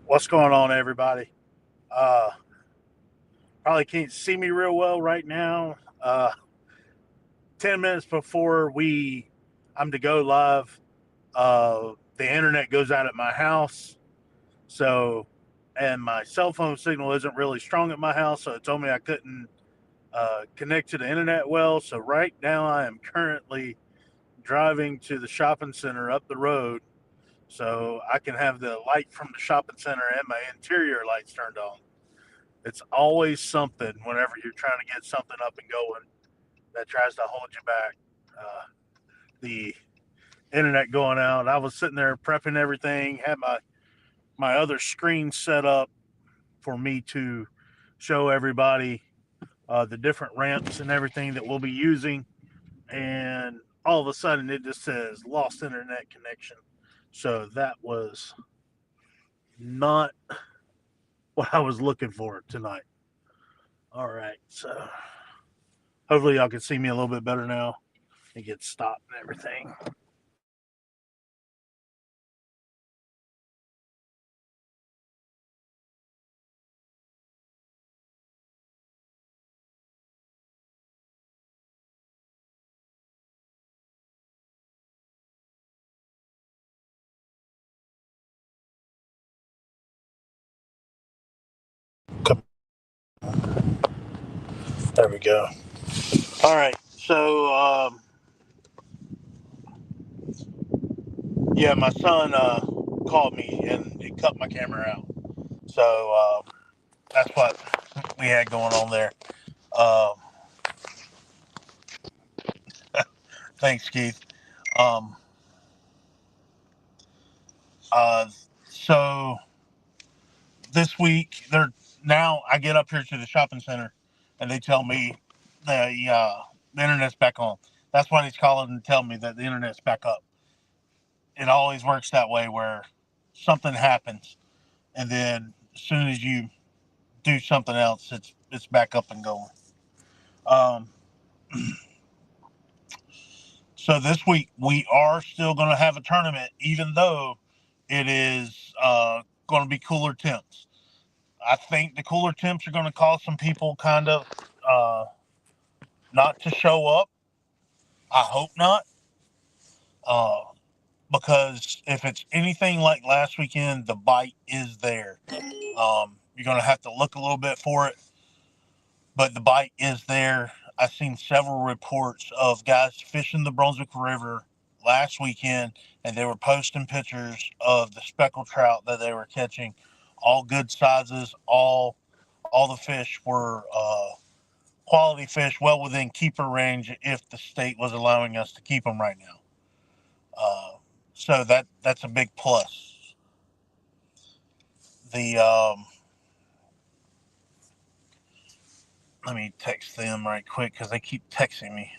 What's going on, everybody? Uh, Probably can't see me real well right now. 10 minutes before I'm to go live, the internet goes out at my house. So, and my cell phone signal isn't really strong at my house, so it told me I couldn't connect to the internet well. So right now, I am currently driving to the shopping center up the road, so I can have the light from the shopping center and my interior lights turned on. It's always something whenever you're trying to get something up and going that tries to hold you back. The internet going out. I was sitting there prepping everything, had my other screen set up for me to show everybody the different ramps and everything that we'll be using. And all of a sudden, it just says lost internet connection. So that was not what I was looking for tonight. All right. So hopefully, y'all can see me a little bit better now. It gets stopped and everything. There we go. All right. So, yeah, my son called me and it cut my camera out. So that's what we had going on there. Um, Thanks, Keith. Um, uh, so this week, they're now I get up here to the shopping center, and they tell me the internet's back on. That's why he's calling and tell me that the internet's back up. It always works that way, where something happens, and then as soon as you do something else, it's back up and going. Um, so this week we are still going to have a tournament, even though it is going to be cooler temps. I think the cooler temps are going to cause some people kind of uh, not to show up. I hope not, uh, because if it's anything like last weekend, the bite is there. You're going to have to look a little bit for it, but the bite is there. I've seen several reports of guys fishing the Brunswick River last weekend, and they were posting pictures of the speckled trout that they were catching, all good sizes. All the fish were quality fish, well within keeper range if the state was allowing us to keep them right now. Uh, so that's a big plus. The Let me text them right quick because they keep texting me.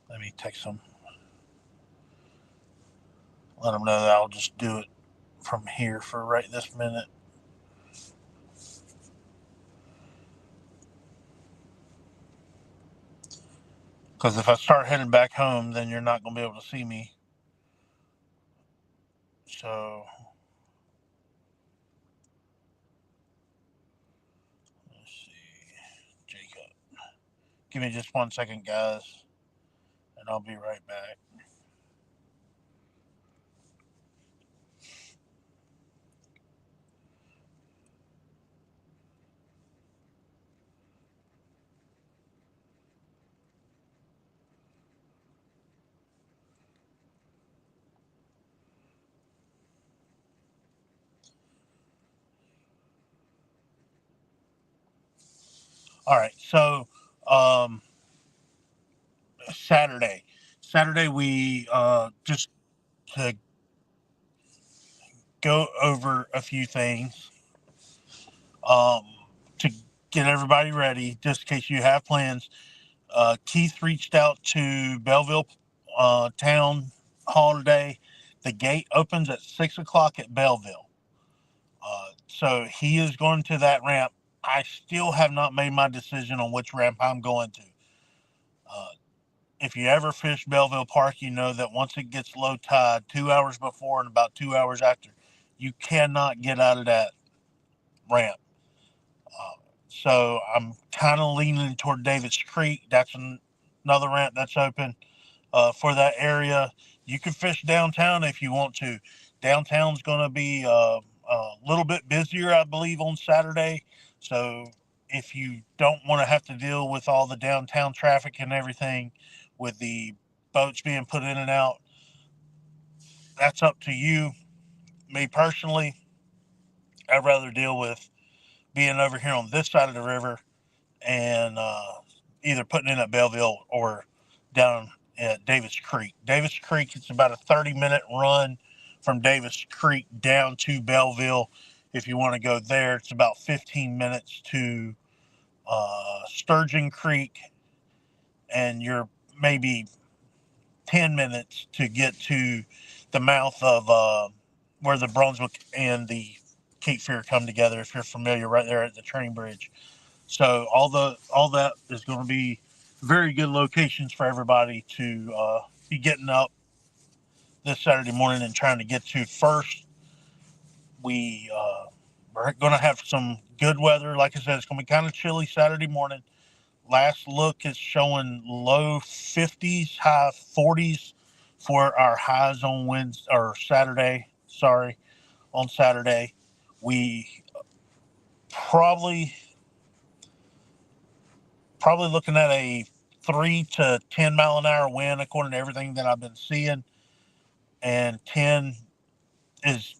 Let me text them. Let them know that I'll just do it from here for right this minute. Because if I start heading back home, then you're not going to be able to see me. So let's see, Jacob. Give me just 1 second, guys, and I'll be right back. All right. So um, Saturday, we just to go over a few things um, to get everybody ready, just in case you have plans. Keith reached out to Belleville Town Hall today. The gate opens at 6 o'clock at Belleville. So he is going to that ramp. I still have not made my decision on which ramp I'm going to. Uh, if you ever fish Belleville Park, you know that once it gets low tide, 2 hours before and about 2 hours after, you cannot get out of that ramp. So I'm kind of leaning toward Davis Creek. That's another ramp that's open for that area. You can fish downtown if you want to. Downtown's going to be a little bit busier, I believe, on Saturday. So if you don't want to have to deal with all the downtown traffic and everything with the boats being put in and out, that's up to you. Me personally, I'd rather deal with being over here on this side of the river and either putting in at Belleville or down at Davis Creek. Davis Creek, it's about a 30-minute run from Davis Creek down to Belleville. If you want to go there, it's about 15 minutes to Sturgeon Creek, and you're maybe 10 minutes to get to the mouth of where the Brunswick and the Cape Fear come together, if you're familiar, right there at the train bridge. So all that is going to be very good locations for everybody to be getting up this Saturday morning and trying to get to. First, we're going to have some good weather. Like I said, it's going to be kind of chilly Saturday morning. Last look is showing low 50s, high 40s for our highs on Wednesday or Saturday. Sorry, on Saturday. We probably looking at a 3 to 10 mile an hour wind according to everything that I've been seeing, and 10 is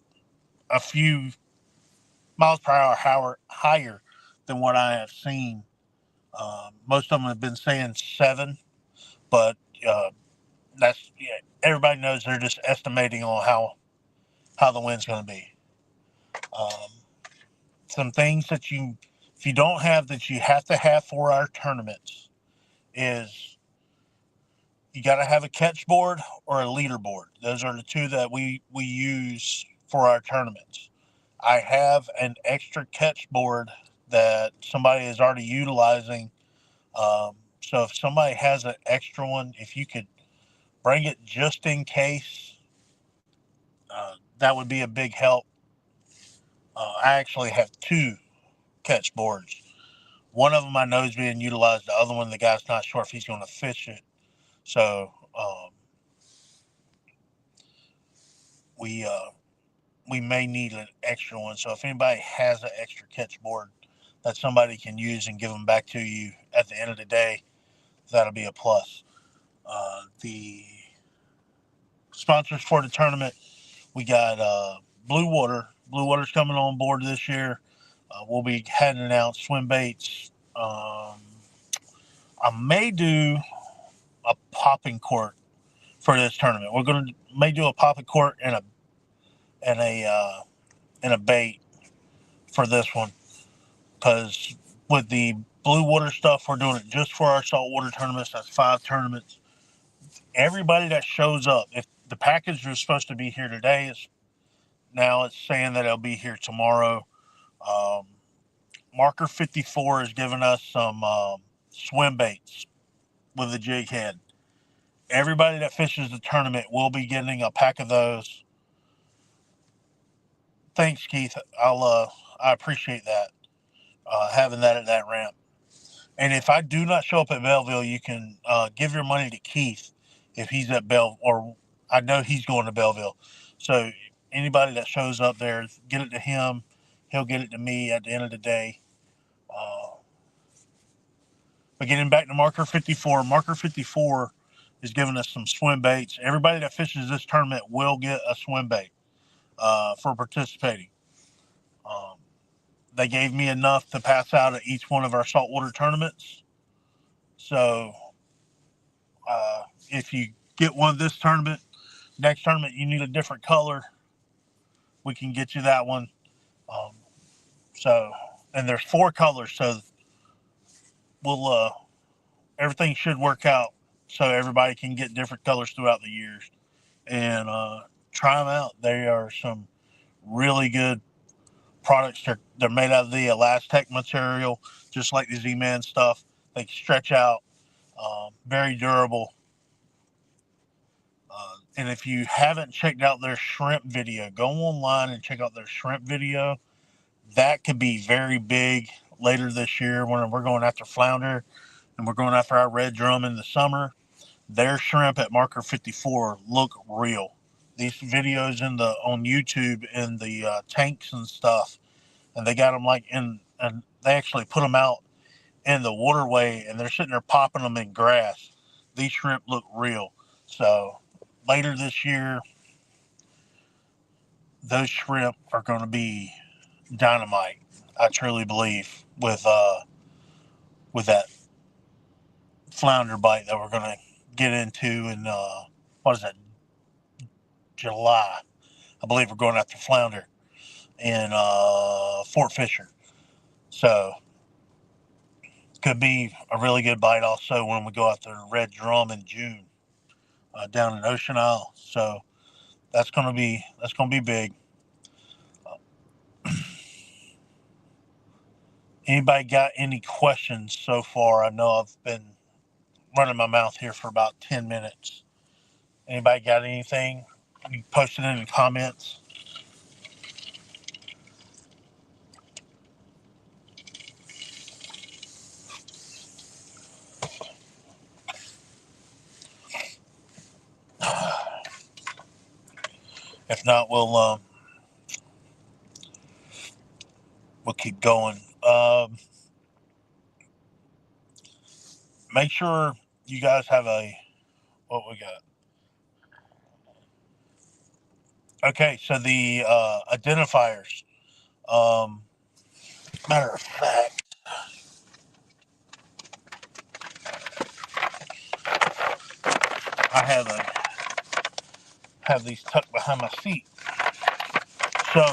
a few miles per hour higher than what I have seen. Most of them have been saying 7, but that's everybody knows they're just estimating on how the wind's going to be. Some things that if you don't have, that you have to have for our tournaments is you got to have a catch board or a leaderboard. Those are the two that we use for our tournaments. I have an extra catch board that somebody is already utilizing. So if somebody has an extra one, if you could bring it just in case, that would be a big help. I actually have 2 catch boards. One of them I know is being utilized. The other one, the guy's not sure if he's going to fish it. So we may need an extra one. So if anybody has an extra catch board that somebody can use and give them back to you at the end of the day, that'll be a plus. The sponsors for the tournament, we got Blue Water. Blue Water's coming on board this year. We'll be handing out swim baits. I may do a popping cork for this tournament. We're may do a popping cork and a bait for this one, because with the Blue Water stuff, we're doing it just for our saltwater tournaments. That's 5 tournaments. Everybody that shows up, if the package was supposed to be here today, now it's saying that it'll be here tomorrow. Marker 54 is giving us some swim baits with a jig head. Everybody that fishes the tournament will be getting a pack of those. Thanks, Keith. I appreciate that, having that at that ramp. And if I do not show up at Belleville, you can give your money to Keith if he's at or I know he's going to Belleville. So anybody that shows up there, get it to him. He'll get it to me at the end of the day. But getting back to Marker 54, Marker 54 is giving us some swim baits. Everybody that fishes this tournament will get a swim bait for participating. They gave me enough to pass out at each one of our saltwater tournaments. So if you get one this tournament, next tournament you need a different color, we can get you that one. And there's 4 colors, so we'll everything should work out so everybody can get different colors throughout the years. And try them out. They are some really good products. They're made out of the Elastec material, just like the Z-Man stuff. They can stretch out, very durable. And if you haven't checked out their shrimp video, go online and check out their shrimp video. That could be very big later this year when we're going after flounder and we're going after our red drum in the summer. Their shrimp at marker 54 look real. These videos on YouTube in the tanks and stuff, and they got them like and they actually put them out in the waterway, and they're sitting there popping them in grass. These shrimp look real. So later this year, those shrimp are going to be dynamite. I truly believe with that flounder bite that we're going to get into in what is that, July. I believe we're going after flounder in Fort Fisher. So could be a really good bite also when we go after red drum in June down in Ocean Isle. So that's gonna be big. Anybody got any questions so far? I know I've been running my mouth here for about 10 minutes. Anybody got anything? You post it in the comments. If not, we'll keep going. Make sure you guys have what we got. Okay, so the identifiers. Matter of fact, I have these tucked behind my seat. So,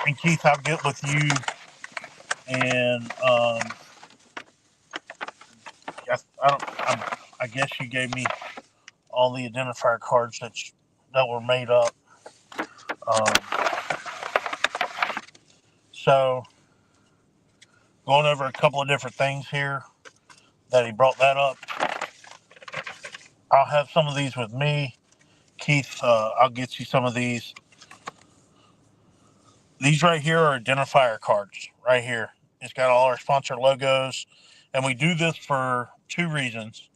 and Keith, I'll get with you, and I guess you gave me all the identifier cards that were made up. So, going over a couple of different things here that he brought that up. I'll have some of these with me. Keith, I'll get you some of these. These right here are identifier cards right here. It's got all our sponsor logos, and we do this for two reasons.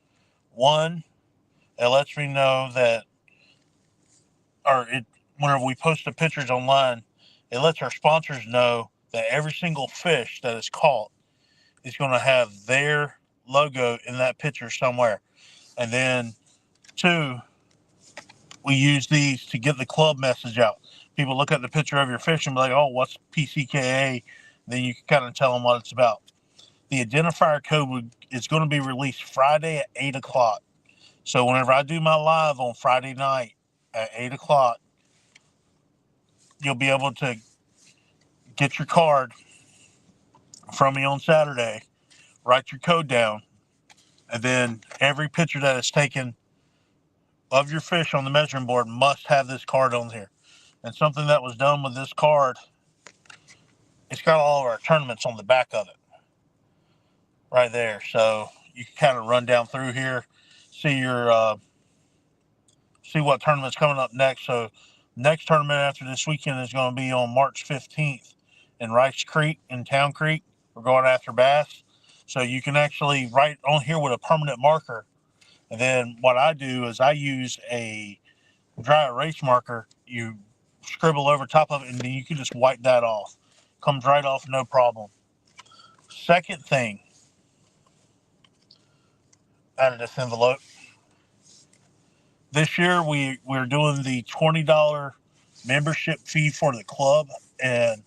One, it lets me know that, whenever we post the pictures online, it lets our sponsors know that every single fish that is caught is going to have their logo in that picture somewhere. And then two, we use these to get the club message out. People look at the picture of your fish and be like, oh, what's PCKA? Then you can kind of tell them what it's about. The identifier code is going to be released Friday at 8 o'clock. So whenever I do my live on Friday night at 8 o'clock, you'll be able to get your card from me on Saturday, write your code down, and then every picture that is taken of your fish on the measuring board must have this card on here. And something that was done with this card, it's got all of our tournaments on the back of it right there. So you can kind of run down through here, see what tournament's coming up next. So next tournament after this weekend is going to be on March 15th in Rice Creek, in Town Creek. We're going after bass. So you can actually write on here with a permanent marker. And then what I do is I use a dry erase marker. You scribble over top of it, and then you can just wipe that off. Comes right off, no problem. Second thing, out of this envelope, this year we're doing the $20 membership fee for the club, and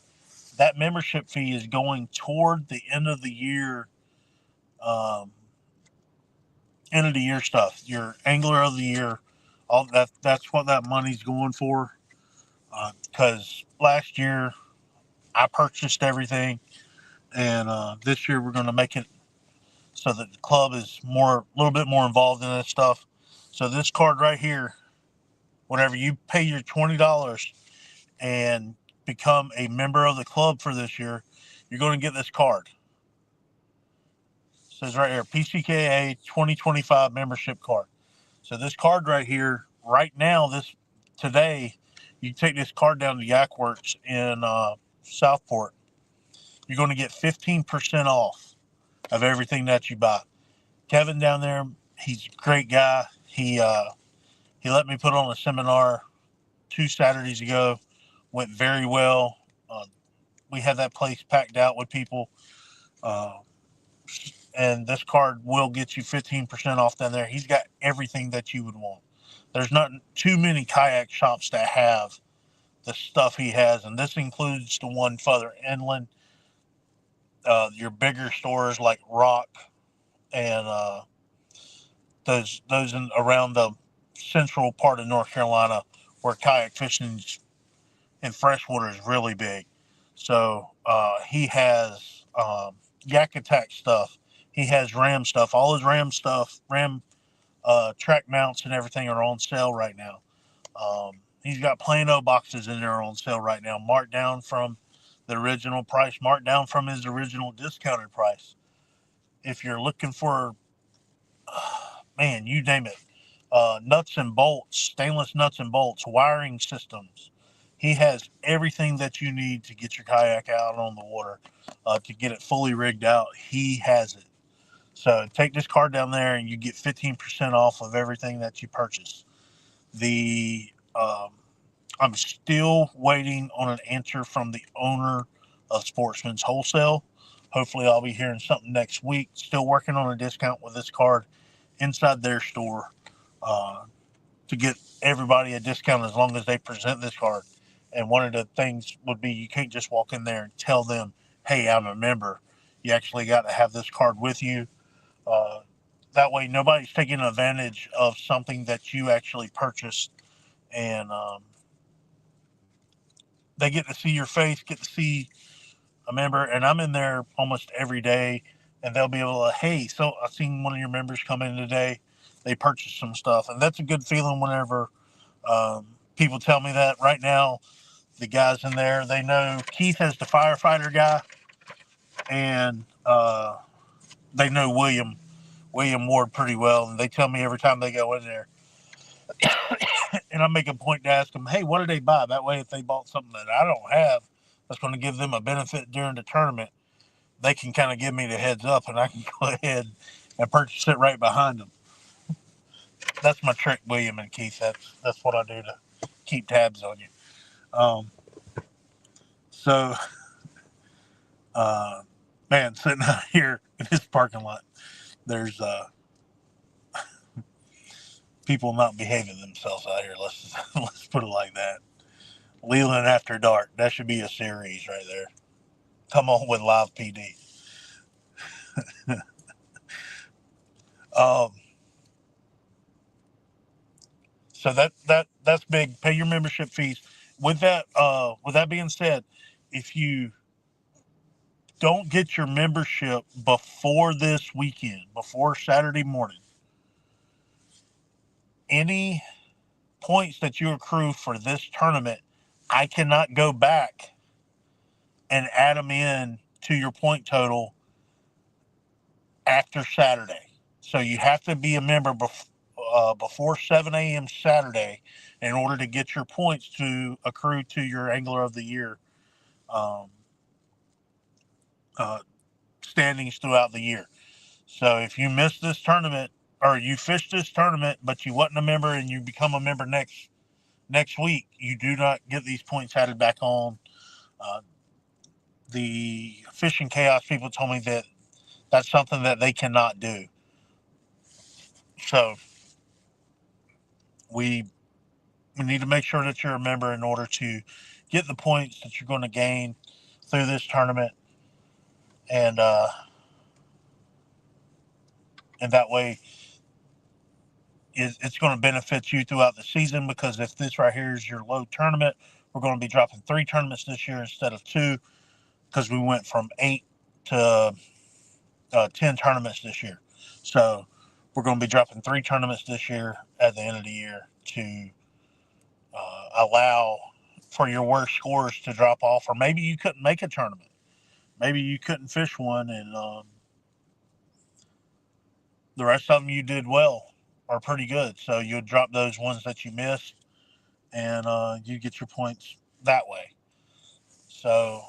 that membership fee is going toward the end of the year stuff. Your angler of the year, all that's what that money's going for. Because last year I purchased everything, and this year we're going to make it so that the club is a little bit more involved in this stuff. So this card right here, whenever you pay your $20 and become a member of the club for this year, you're going to get this card. It says right here, PCKA 2025 membership card. So this card right here right now, today, you take this card down to Yak Works in Southport. You're going to get 15% off of everything that you buy. Kevin down there, he's a great guy. He let me put on a seminar 2 Saturdays ago. Went very well. We had that place packed out with people. Uh, and this card will get you 15% off down there. He's got everything that you would want. There's not too many kayak shops that have the stuff he has, and this includes the one further inland. Your bigger stores like Rock and those around the central part of North Carolina, where kayak fishing in freshwater is really big. So he has Yak Attack stuff. He has Ram stuff. All his Ram stuff, Ram track mounts and everything are on sale right now. He's got Plano boxes in there on sale right now, marked down from the original price, marked down from his original discounted price. If you're looking for, man, you name it, nuts and bolts, stainless nuts and bolts, wiring systems. He has everything that you need to get your kayak out on the water, to get it fully rigged out. He has it. So take this card down there and you get 15% off of everything that you purchase. I'm still waiting on an answer from the owner of Sportsman's Wholesale. Hopefully I'll be hearing something next week. Still working on a discount with this card inside their store, to get everybody a discount as long as they present this card. And one of the things would be you can't just walk in there and tell them, hey, I'm a member. You actually got to have this card with you. That way nobody's taking advantage of something that you actually purchased, and they get to see your face, get to see a member. And I'm in there almost every day, and they'll be able to, hey, so I seen one of your members come in today. They purchased some stuff, and that's a good feeling whenever people tell me that. Right now, the guys in there, they know Keith as the firefighter guy, and they know William Ward pretty well, and they tell me every time they go in there. And I make a point to ask them, hey, what did they buy? That way, if they bought something that I don't have, that's going to give them a benefit during the tournament, they can kind of give me the heads up, and I can go ahead and purchase it right behind them. That's my trick, William and Keith. That's what I do to keep tabs on you. So, man, sitting out here in this parking lot, there's people not behaving themselves out here. Let's put it like that. Leland After Dark. That should be a series right there. Come on with Live PD. So that's big. Pay your membership fees. With that being said, if you don't get your membership before this weekend, before Saturday morning, any points that you accrue for this tournament, I cannot go back and add them in to your point total after Saturday. So you have to be a member before 7 a.m. Saturday in order to get your points to accrue to your Angler of the Year standings throughout the year. So if you miss this tournament, or you fish this tournament, but you wasn't a member and you become a member next week, you do not get these points added back on. The Fishing Chaos people told me that that's something that they cannot do. So we need to make sure that you're a member in order to get the points that you're going to gain through this tournament, and that way it's going to benefit you throughout the season. Because if this right here is your low tournament, we're going to be dropping 3 tournaments this year instead of 2, because we went from 8 to 10 tournaments this year. So we're going to be dropping 3 tournaments this year at the end of the year to allow for your worst scores to drop off. Or maybe you couldn't make a tournament. Maybe you couldn't fish one, and the rest of them you did well. are pretty good. So you would drop those ones that you miss, and you get your points that way. So,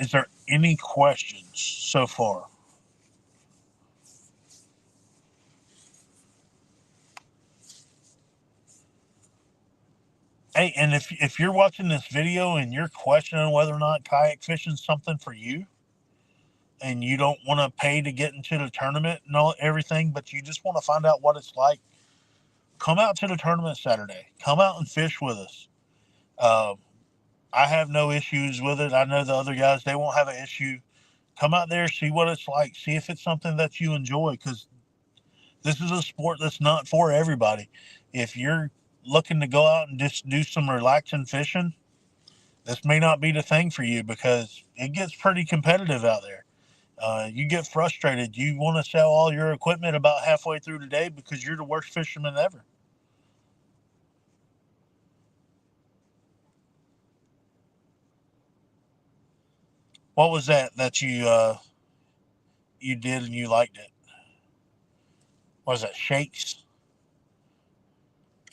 is there any questions so far? Hey, and if you're watching this video and you're questioning whether or not kayak fishing is something for you, and you don't want to pay to get into the tournament and all everything, but you just want to find out what it's like, come out to the tournament Saturday. Come out and fish with us. Uh, I have no issues with it. I know the other guys, they won't have an issue. Come out there, see what it's like, see if it's something that you enjoy, because this is a sport that's not for everybody. If you're looking to go out and just do some relaxing fishing, this may not be the thing for you, because it gets pretty competitive out there. You get frustrated. You want to sell all your equipment about halfway through the day because you're the worst fisherman ever. What was that you did and you liked it? What was that, shakes?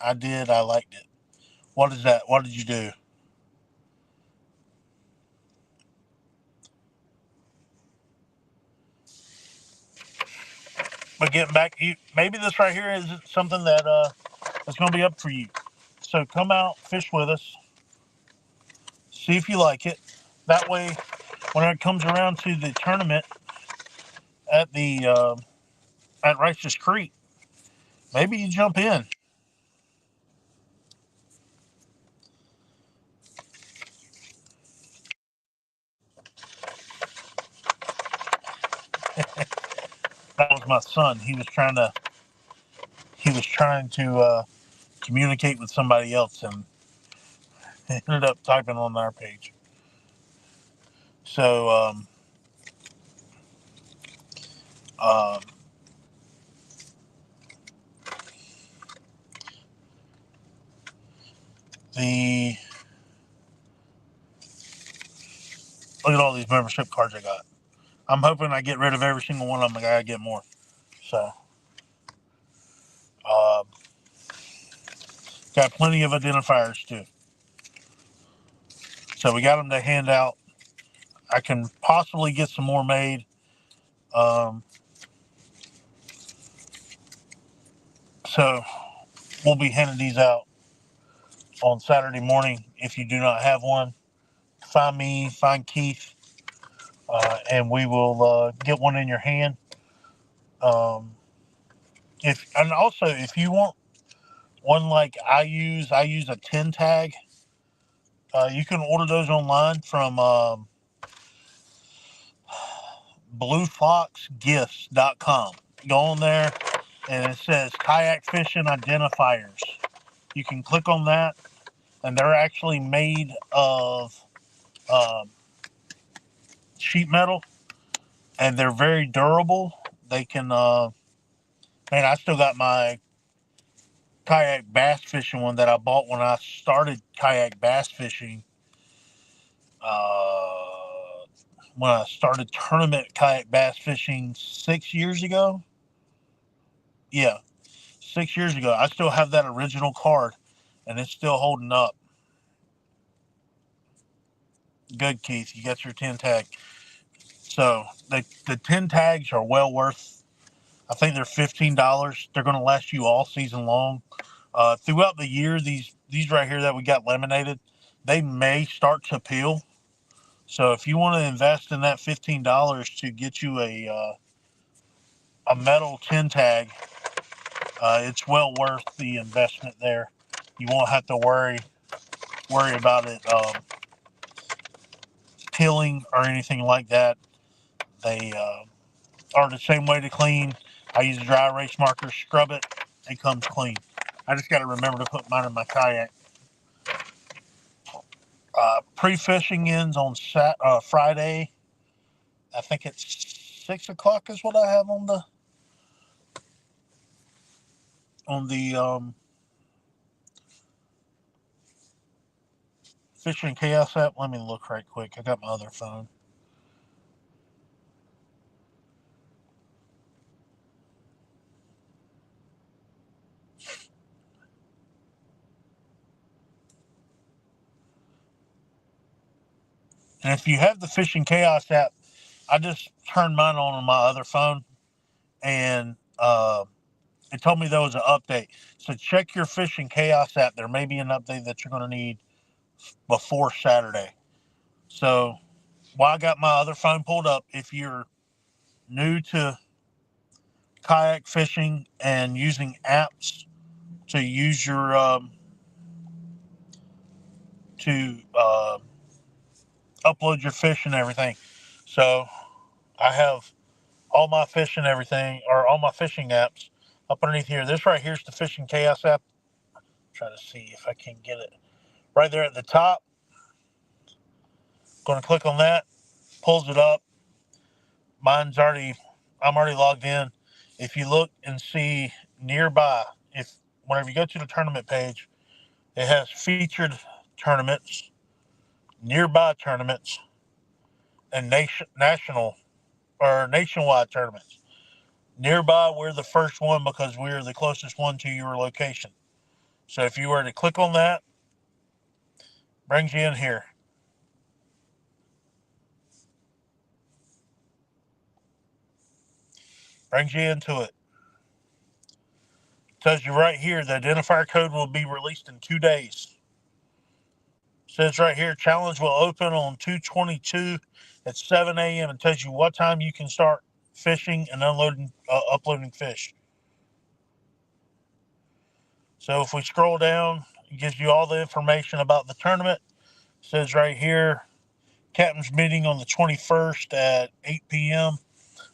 I did. I liked it. What is that? What did you do? But getting back, maybe this right here is something that's going to be up for you. So come out, fish with us, see if you like it. That way, when it comes around to the tournament at the at Righteous Creek, maybe you jump in. That was my son. He was trying to communicate with somebody else and ended up typing on our page. So um, the look at all these membership cards I got. I'm hoping I get rid of every single one of them. I gotta get more. So uh, got plenty of identifiers too. So we got them to hand out. I can possibly get some more made. Um, so we'll be handing these out on Saturday morning. If you do not have one, find me, find Keith, and we will get one in your hand. And also if you want one like I use a 10 tag. You can order those online from bluefoxgifts.com. Go on there and it says kayak fishing identifiers. You can click on that, and they're actually made of um, sheet metal, and they're very durable. They can, man, I still got my kayak bass fishing one that I bought when I started kayak bass fishing. When I started tournament kayak bass fishing 6 years ago. Yeah, 6 years ago. I still have that original card, and it's still holding up. Good, Keith. You got your 10 tag. So the 10 tags are well worth. I think they're $15. They're going to last you all season long. Throughout the year, these right here that we got laminated, they may start to peel. So if you want to invest in that $15 to get you a metal 10 tag, it's well worth the investment there. You won't have to worry about it peeling or anything like that. They are the same way to clean. I use a dry erase marker, scrub it, it comes clean. I just got to remember to put mine in my kayak. Pre-fishing ends on Friday. I think it's 6 o'clock is what I have on the Fishing Chaos app. Let me look right quick. I got my other phone. And if you have the Fishing Chaos app, I just turned mine on my other phone, and it told me there was an update. So check your Fishing Chaos app. There may be an update that you're going to need before Saturday. So while I got my other phone pulled up, if you're new to kayak fishing and using apps to use your to upload your fish and everything. So I have all my fish and everything, or all my fishing apps up underneath here. This right here is the Fishing Chaos app. Try to see if I can get it right there at the top. Going to click on that, pulls it up. I'm already logged in. If you look and see nearby, whenever you go to the tournament page, it has featured tournaments, nearby tournaments, and nationwide tournaments. Nearby, we're the first one because we're the closest one to your location. So if you were to click on that, brings you in here. Brings you into it. Tells you right here, the identifier code will be released in 2 days. Says right here, challenge will open on 2/22 at 7 a.m. and tells you what time you can start fishing and uploading fish. So if we scroll down, it gives you all the information about the tournament. It says right here, captain's meeting on the 21st at 8 p.m.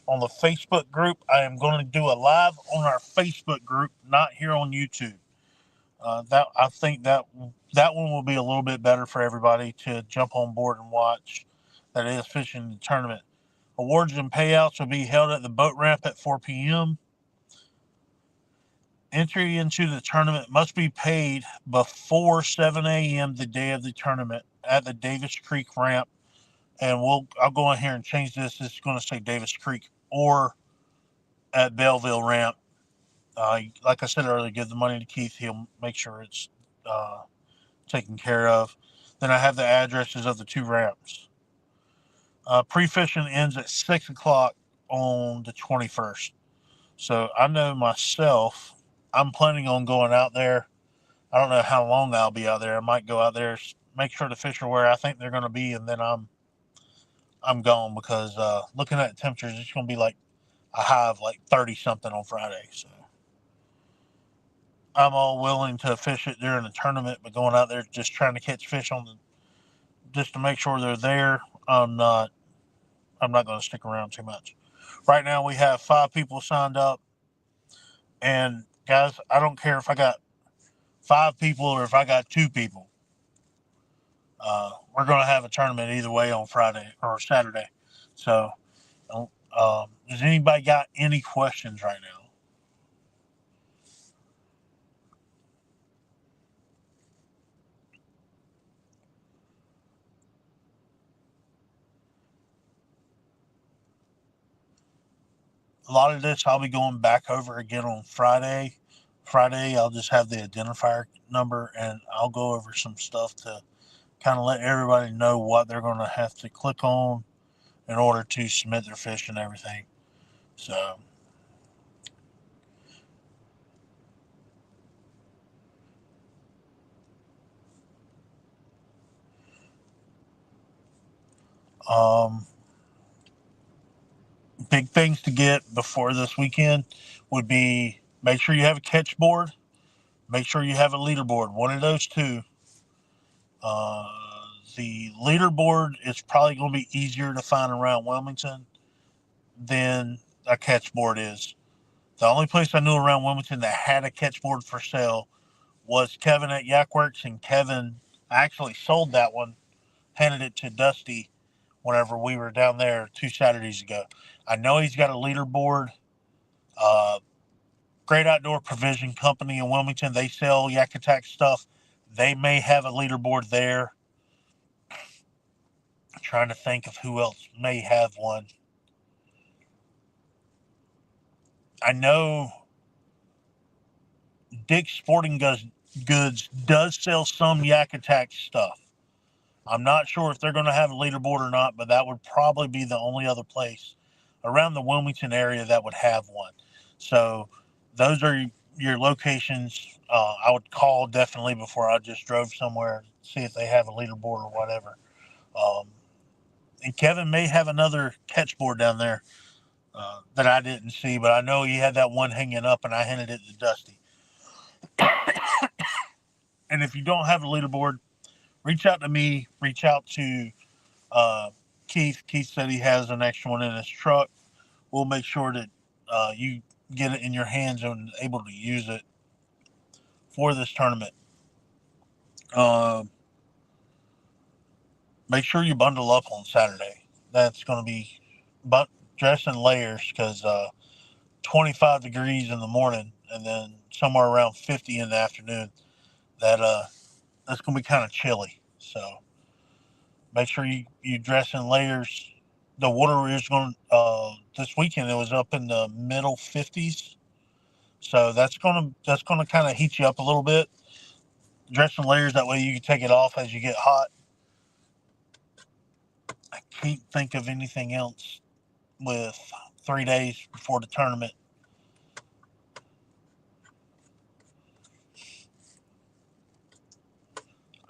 on the Facebook group. I am going to do a live on our Facebook group, not here on YouTube. I think that one will be a little bit better for everybody to jump on board and watch. That is fishing the tournament. Awards and payouts will be held at the boat ramp at 4 p.m. Entry into the tournament must be paid before 7 a.m. the day of the tournament at the Davis Creek ramp. And I'll go in here and change this. It's going to say Davis Creek or at Belleville ramp. Like I said earlier, give the money to Keith. He'll make sure it's taken care of. Then I have the addresses of the two ramps. Pre-fishing ends at 6 o'clock on the 21st. So I know myself, I'm planning on going out there. I don't know how long I'll be out there. I might go out there, make sure the fish are where I think they're going to be, and then I'm gone because looking at the temperatures, it's going to be like a high of like 30 something on Friday. So I'm all willing to fish it during the tournament, but going out there just trying to catch fish just to make sure they're there, I'm not going to stick around too much. Right now we have 5 people signed up, and guys, I don't care if I got 5 people or if I got 2 people. We're going to have a tournament either way on Friday or Saturday. So, does anybody got any questions right now? A lot of this I'll be going back over again on Friday. Friday, I'll just have the identifier number and I'll go over some stuff to kind of let everybody know what they're going to have to click on in order to submit their fish and everything. So, big things to get before this weekend would be make sure you have a catch board, make sure you have a leaderboard, one of those two. Uh, the leaderboard is probably going to be easier to find around Wilmington than a catch board is. The only place I knew around Wilmington that had a catch board for sale was Kevin at Yakworks, and Kevin actually sold that one, handed it to Dusty whenever we were down there 2 Saturdays ago. I know he's got a leaderboard. Uh, Great Outdoor Provision Company in Wilmington, they sell Yak Attack stuff. They may have a leaderboard there. I'm trying to think of who else may have one. I know Dick's Sporting Goods does sell some Yak Attack stuff. I'm not sure if they're going to have a leaderboard or not, but that would probably be the only other place around the Wilmington area that would have one. So those are your locations. I would call definitely before I just drove somewhere, see if they have a leaderboard or whatever. Um, and Kevin may have another catch board down there that I didn't see, but I know he had that one hanging up, and I handed it to Dusty. And if you don't have a leaderboard, reach out to me. Reach out to Keith. Keith said he has an extra one in his truck. We'll make sure that you get it in your hands and able to use it for this tournament. Make sure you bundle up on Saturday. That's going to be dress in layers because 25 degrees in the morning and then somewhere around 50 in the afternoon. That's going to be kind of chilly. So make sure you dress in layers. The water is going this weekend. It was up in the middle 50s, so that's gonna kind of heat you up a little bit. Dress in layers, that way you can take it off as you get hot. I can't think of anything else with 3 days before the tournament.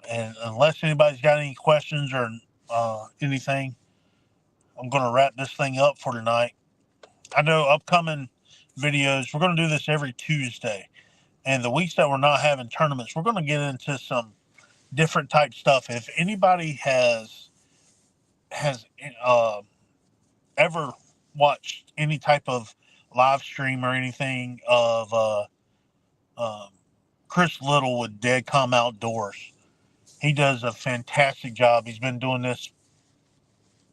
And unless anybody's got any questions or anything, I'm going to wrap this thing up for tonight. I know upcoming videos, we're going to do this every Tuesday. And the weeks that we're not having tournaments, we're going to get into some different type stuff. If anybody has ever watched any type of live stream or anything of Chris Little with Dead Calm Outdoors, he does a fantastic job. He's been doing this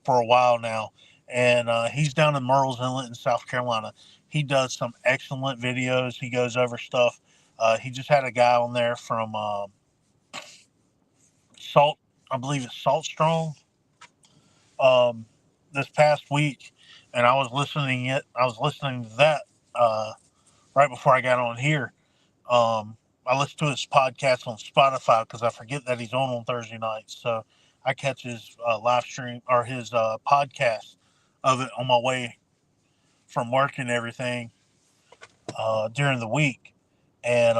for a while now, and he's down in Murrells Inlet in South Carolina. He does some excellent videos. He goes over stuff. He just had a guy on there from Salt, I believe it's Salt Strong, this past week, and I was listening to that right before I got on here. I listen to his podcast on Spotify because I forget that he's on Thursday nights. So I catch his live stream or his podcast of it on my way from work and everything during the week. And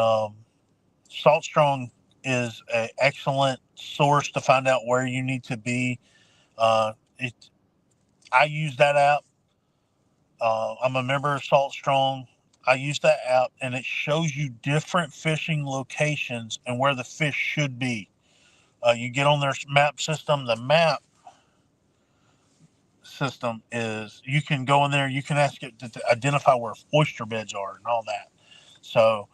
Salt Strong is an excellent source to find out where you need to be. I use that app. I'm a member of Salt Strong. I use that app, and it shows you different fishing locations and where the fish should be. You get on their map system. The map system is, you can go in there, you can ask it to identify where oyster beds are and all that. So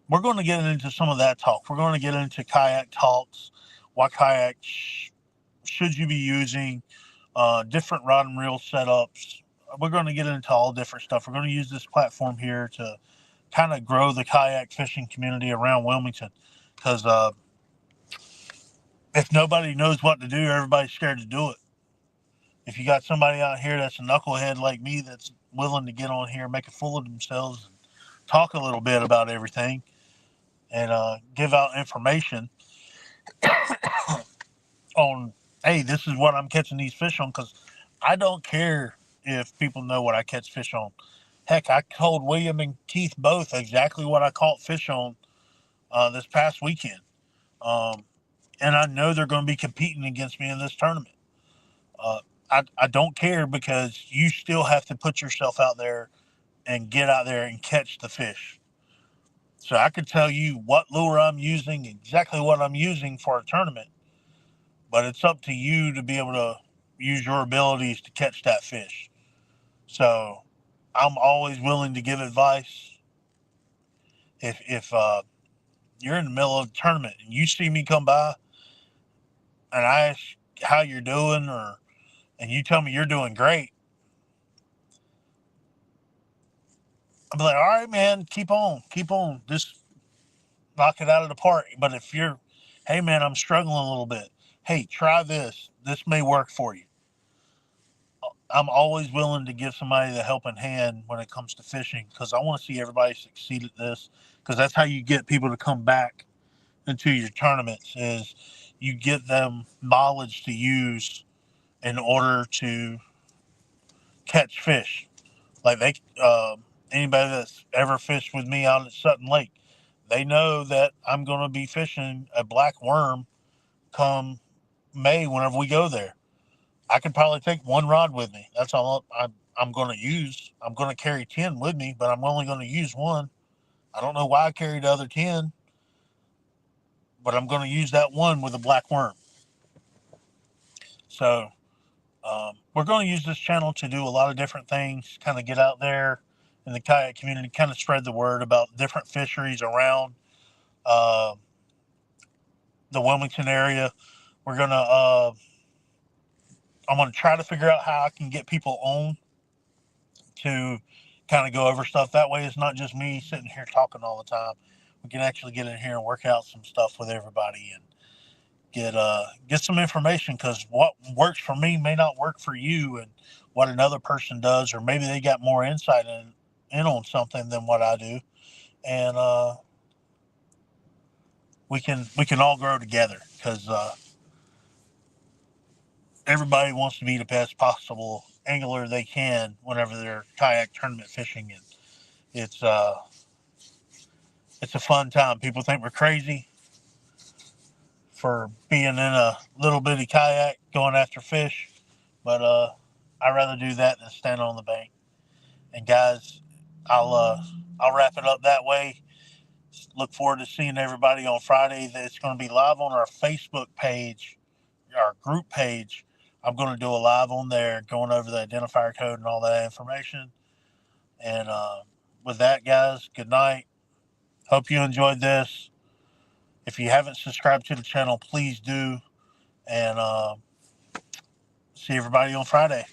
we're going to get into some of that talk. We're going to get into kayak talks, what kayak should you be using, different rod and reel setups. We're going to get into all different stuff. We're going to use this platform here to kind of grow the kayak fishing community around Wilmington, because if nobody knows what to do, everybody's scared to do it. If you got somebody out here that's a knucklehead like me that's willing to get on here, make a fool of themselves, and talk a little bit about everything, and give out information on, hey, this is what I'm catching these fish on, because I don't care if people know what I catch fish on. Heck, I told William and Keith both exactly what I caught fish on this past weekend. And I know they're going to be competing against me in this tournament. I don't care, because you still have to put yourself out there and get out there and catch the fish. So I could tell you what lure I'm using, exactly what I'm using for a tournament, but it's up to you to be able to use your abilities to catch that fish. So I'm always willing to give advice. If you're in the middle of a tournament and you see me come by and I ask how you're doing, and you tell me you're doing great, I'll be like, all right, man, keep on, just knock it out of the park. But if you're, hey, man, I'm struggling a little bit, hey, try this may work for you. I'm always willing to give somebody the helping hand when it comes to fishing, because I want to see everybody succeed at this, because that's how you get people to come back into your tournaments, is you get them knowledge to use in order to catch fish. Like anybody that's ever fished with me out at Sutton Lake, they know that I'm going to be fishing a black worm come May whenever we go there. I could probably take one rod with me. That's all I'm going to use. I'm going to carry 10 with me, but I'm only going to use one. I don't know why I carried the other 10, but I'm going to use that one with a black worm. So we're going to use this channel to do a lot of different things, kind of get out there in the kayak community, kind of spread the word about different fisheries around uh, the Wilmington area. We're going to, I'm going to try to figure out how I can get people on to kind of go over stuff. That way it's not just me sitting here talking all the time. We can actually get in here and work out some stuff with everybody and get some information, because what works for me may not work for you, and what another person does, or maybe they got more insight in on something than what I do, and we can all grow together, because everybody wants to be the best possible angler they can whenever they're kayak tournament fishing, and it's a fun time. People think we're crazy for being in a little bitty kayak going after fish, but I'd rather do that than stand on the bank. And guys, I'll wrap it up that way. Look forward to seeing everybody on Friday. It's going to be live on our Facebook page, our group page. I'm going to do a live on there, going over the identifier code and all that information. And with that, guys, good night. Hope you enjoyed this. If you haven't subscribed to the channel, please do. And see everybody on Friday.